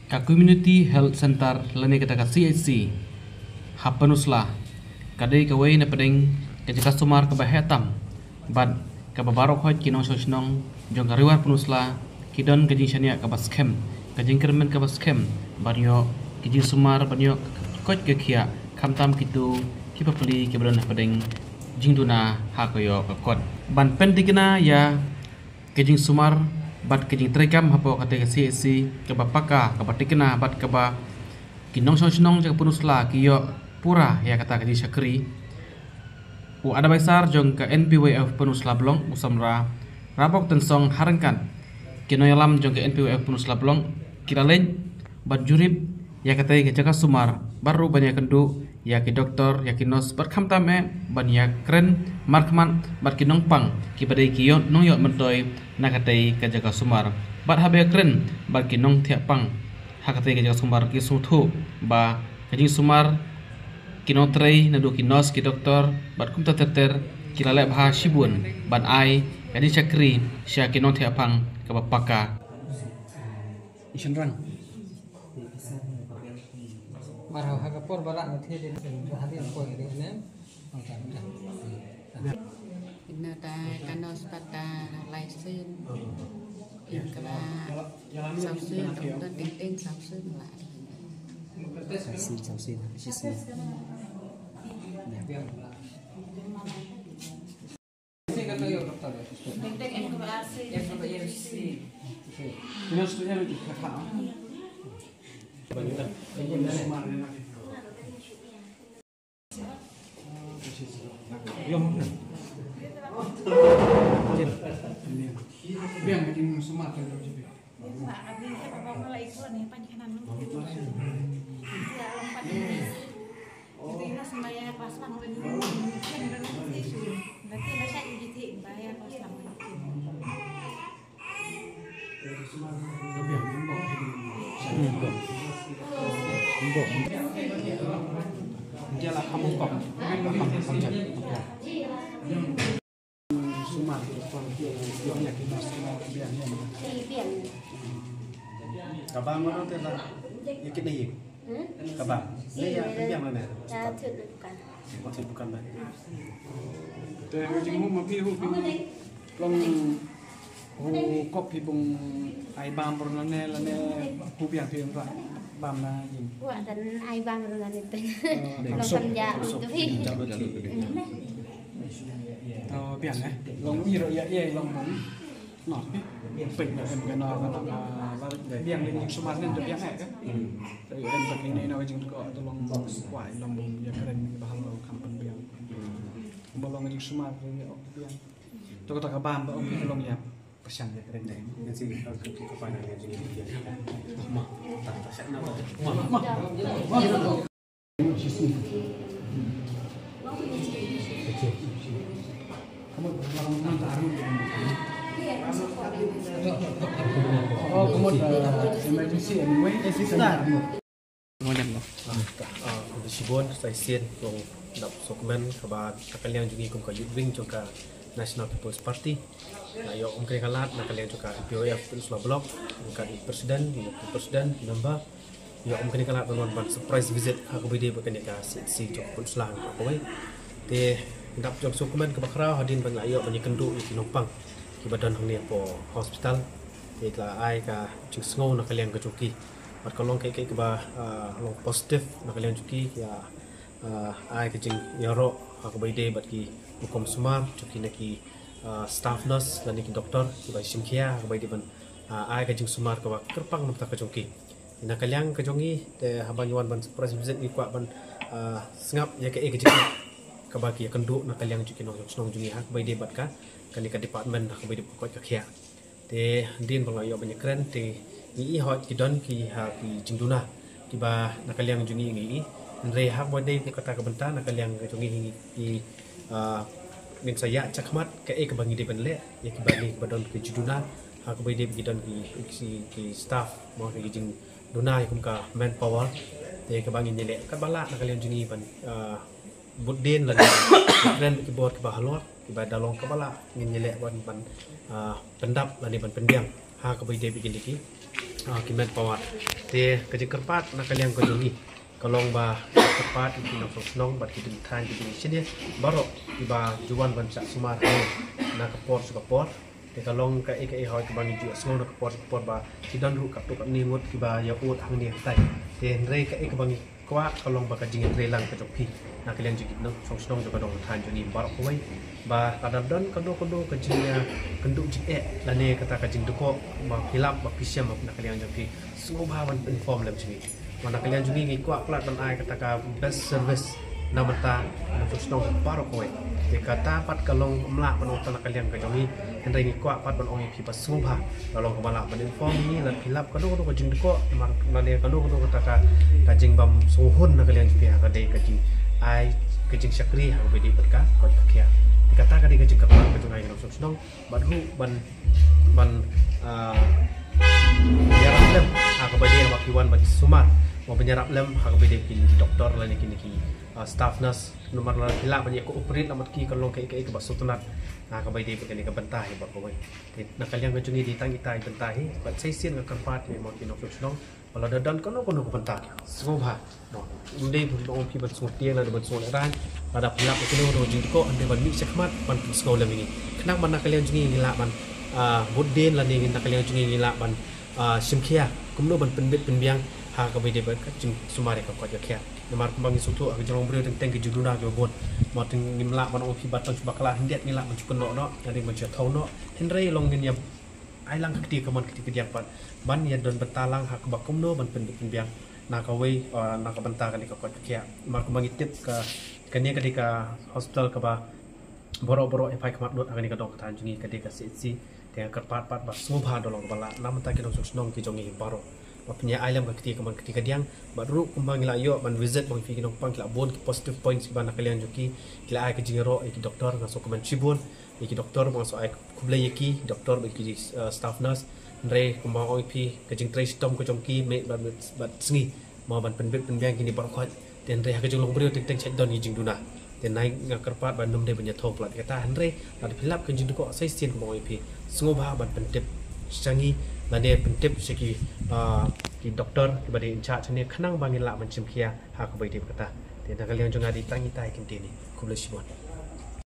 Ka Community Health Center lani kata ka CHC hapanusla kadai kawai na pedeng ke customer ke bahetam bad ka babarok hoj kinong sosnong jong kariwar penusla kidon ke jing shania ka baskem ka jing kermen ka baskem banyo ke jing sumar banyo koj ke khia kamtam kitu kipapli ke bron pedeng jing duna hakoyo ka kot ban pentikina ya ke jing sumar bat kejing terekam hapo kata CSC ke bapaka ke batikena bat ke ba kinong song jaga punusla kiyo pura ya kata kejing syakri u ada besar jong ke NPWF punusla blong usamra rabok tensong harangkan kinoyalam jong ke NPWF punusla blong kiralen bat jurib ya kata ke jaga sumar baru banyak kendu ya ki doktor ya ki nos berkam tame ban ya keren markman bat ki nongpang ki badai ki yon nong yot mentoy nakatai ka jaga sumar bat habe keren bat ki nong tiap pang hakatai ka jaga sumar ki suthu ba ka jing sumar ki no trei nadu ki nos ki doktor bat kum teter ki lalai bha shibun ban ai ka di chakri sya ki nong tiap pang ka bapaka isan rang marah hagapor balak nanti dia hati apa ini ne Ina ta kanos pata laisin in kala sausin dan ting sausin lah sausin sisnya kata yo dokter ting en kala si yang kata yo si ini sudah lebih kakak biang kejing semua terus juga. Abis itu bawa mulai ikut nih panjangan lu. Ya lompat ini. Kita sembahyang kelas 6 kan dulu. Berarti masa UGT bayar kelas 6 itu. Dia lah kamu kok. Sumar yang yakin semua biangnya. Kabang mana tu lah? Yakin ni? Kabang. Ni yang biang mana? Maksud bukan lah. Tapi jeng hu mapi hu long hu kopi bung ai bam berlane lane hu biang biang lah bam na jeng. Wah dan ai bam berlane itu. Long kerja itu sih. Biang long biro ya long bung. Noh pek na em kena biang ni sumar ni biang kan. Tapi em pakai ni nak jeng ko tolong kuai long bung ya keren bahal lo kampen biang. Bolong jeng sumar ni biang. Tu kata kabam ba om long ya. Pesan ya keren ni. Nanti ke mana dia jadi. Mah, tak set nak. Kamu taruh. Oh, kamu emergency anyway. Untuk sibon saya sian long dap dokumen kabar kalian juga ikut ke Yudring juga National People's Party. Ayo kalian kalat kalian juga POF Peninsula Block bukan presiden nambah. Ya kalian kalat ban surprise visit aku bide bukan dia si Jok Peninsula aku wei. Te dap jok dokumen ke bakrau hadin ban ayo banyak kendu di Nopang ki badan hang po hospital. Ila ai ka cik sngow kalian ke Joki. Bat kalong kai ke ba long positif kalian Joki ya ai ke jing yaro aku bide bat ki hukum semar Joki naki staff nurse dan ki doktor ki ba simkia aku bide ban ai ke jing sumar ke ba kerpang namta ke Joki. Ina kalian ke jongi te haban yuan ban surprise visit ni kwa ban sengap ya ke jing kabaki kendu nak kalian Joki no snong jungi hak bide bat ka kali ka department aku bide pokok ka khia. Te din pengayo banyak keren te ni hot kidon ki ha ki jingduna ki ba nakaliang jungi ngi re hak bode ni kata kabenta nakaliang jungi ki min saya cakmat ke ke bangi de benle ya ki bani badon ki jingduna ha ko bode kidon ki staff mo ki jing duna kum ka manpower te ke bangi nyele ka bala nakaliang jungi ban budden la keren ki bot ki ba halor ki ba dalong ka bala nyele ban pendap la ni ban pendiang ha ko bode bikin diki kimet pawat te kajik kerpat nak kalian ko jungi kalong ba kerpat itu nak snong bat kita dithan di sini baru iba juan banca sumar nak kapor sukapor te kalong ka ek hoy ka bang ju snong nak kapor ba sidan ru kap tu kap ni ngot iba ya ut hang ni tai te rei ka ek bang kwa kalong ba ka jing trelang ka jokpi nak kalian juga nak snong juga dong than juni baru koi ba kadadon kado ka jingnya kenduk jik lane kata ka jing deko ba hilap ba pisiam nak kalian jokpi semua bahan inform lem sini mana kalian juga ngi kuat plat dan ai kata ka best service namata untuk snong baru koi jika dapat kalong melak penonton kalian ka jongi henry ngi kuat pat ban ongi pipa semua kalong kemalak ban inform ni dan hilap kado ka jing deko lane kado kata ka jing bam suhun nak kalian juga ka dei ka jing ai ka jing syakri ha bedi berka ko kia dikata ka dei ka jing kapal ka jongai ka snong baru ban penyerap lem hak bade wakiwan bagi sumar mau penyerap lem hak bade ki doktor la niki staff nurse nomor la hilap banyak ko operate lamat ki kalong kai ke basutunat hak bade begini ke bentahi bakoi nak kalian ngejungi di tangi tai bentahi bat session ke kerpat ni mau kino flexong kalau dadan kono ko bentak semua no undai bong pi bat semua tiang la bat semua ran pada hilap kino ro jing ko ande ban mi sekmat ban sekolah lem ini kenang mana kalian jungi hilap ban budden la ni nak kalian jungi hilap ban simkia kumno ban penbit penbiang ha ka bede ba jing sumare ka kwaja kya namar kumbang sutu ak jong bre teng ke juduna ke bon mo teng nimla ban opi bat tang bakala hindet ngila ban cukun no ade ma jatau no henry long ngin ya ai lang kti ka mon kti ke diak ban ban ya don betalang ha ka bakumno ban penbit penbiang na ka wei na ka banta ka ni ka kwaja kya mar kumbang tip ka kania ketika hospital ka ba boro-boro efai kamat dot agani ka dok tan jungi ketika sitsi dengan kerpat-pat bas semua dolong bala nam tak kita snong ki jongi baro punya alam ketika diang baru kumbang la yo ban visit bang fi kinong pang la bon ki positive points ban kalian joki kila ai ke jingero ki doktor ngaso kuman cibun ki doktor bang so ai kublai ki doktor ki staff nurse re kumbang oi pi ke jing trace tom ko jongki me bat sngi mau ban penbet penbiang kini bar khot den re ha ke jong brio tik tik chat don jing duna dan naik ngakerpat bandum dia punya thau plat kata Andre ada pilap ke jing ko sai sien ko oi pi sungoba ban pentip sangi lade pentip seki ki doktor ki bade in charge ne khanang bangin la man chimkhia ha ko bai de kata dan kalian jonga di tangi tai kim ni kublesibon